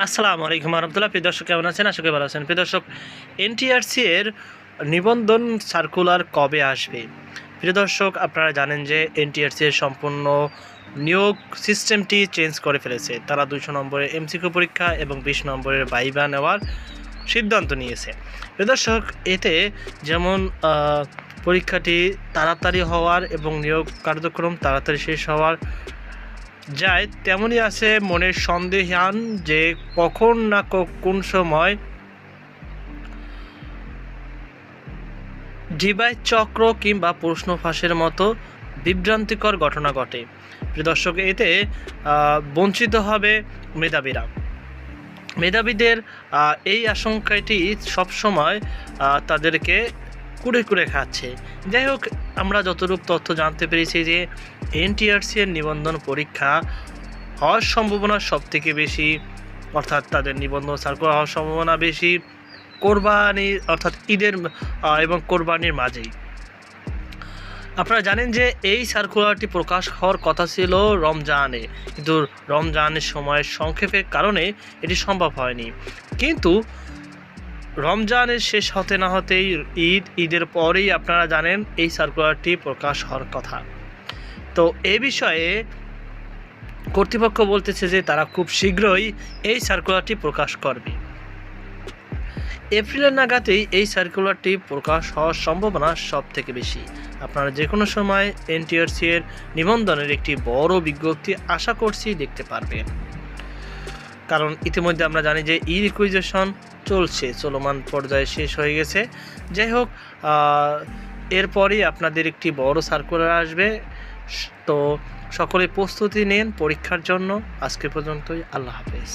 আসসালামু আলাইকুম রহমতুল্লাহ। প্রিয় দর্শক, কেমন আছেন? আশা করি ভালো আছেন। প্রিয় দর্শক, এনটিআরসি এর নিবন্ধন সার্কুলার কবে আসবে? প্রিয় দর্শক, আপনারা জানেন যে এনটিআরসি এর সম্পূর্ণ নিয়োগ সিস্টেমটি চেঞ্জ করে ফেলেছে। তারা 200 নম্বরের এমসিকিউ পরীক্ষা এবং 20 নম্বরের ভাইভা নেওয়ার সিদ্ধান্ত নিয়েছে। প্রিয় দর্শক, এতে যেমন পরীক্ষাটি তাড়াতাড়ি হওয়ার এবং নিয়োগ কার্যক্রম তাড়াতাড়ি শেষ হওয়ার যায়, তেমনই আছে মনের সন্দেহান যে কখন না কোন সময় ডিভাইস চক্র কিংবা প্রশ্ন ফাঁসের মতো বিভ্রান্তিকর ঘটনা ঘটে। প্রিয় দর্শক, এতে বঞ্চিত হবে মেধাবীরা। মেধাবীদের এই আশঙ্কাটি সবসময় তাদেরকে কুড়ে কুড়ে খাচ্ছে। যাই হোক, আমরা যতটুকু তথ্য জানতে পেরেছি যে এনটিআরসি এর নিবন্ধন পরীক্ষা হওয়ার সম্ভাবনা সবথেকে বেশি, অর্থাৎ তাদের নিবন্ধন সার্কুলার হওয়ার সম্ভাবনা বেশি কোরবানির, অর্থাৎ ঈদের এবং কোরবানির মাঝেই। আপনারা জানেন যে এই সার্কুলারটি প্রকাশ হওয়ার কথা ছিল রমজানে, কিন্তু রমজানের সময়ের সংক্ষেপের কারণে এটি সম্ভব হয়নি। কিন্তু রমজানের শেষ হতে না হতেই ঈদের পরেই আপনারা জানেন এই সার্কুলারটি প্রকাশ হওয়ার কথা। তো এ বিষয়ে কর্তৃপক্ষ বলতেছে যে তারা খুব শীঘ্রই এই সার্কুলারটি প্রকাশ করবে। এপ্রিলের নাগাদেই এই সার্কুলারটি প্রকাশ হওয়ার সম্ভাবনা সব থেকে বেশি। আপনারা যে কোনো সময় এনটিআরসি এর নিবন্ধনের একটি বড় বিজ্ঞপ্তি আশা করছি দেখতে পারবেন, কারণ ইতিমধ্যে আমরা জানি যে ই রিকুইজিশন চলমান পর্যায়ে শেষ হয়ে গেছে। যাই হোক, এরপরই আপনাদের একটি বড় সার্কুলার আসবে। তো সকলে প্রস্তুতি নিন পরীক্ষার জন্য। আজকে পর্যন্তই। আল্লাহ হাফেজ।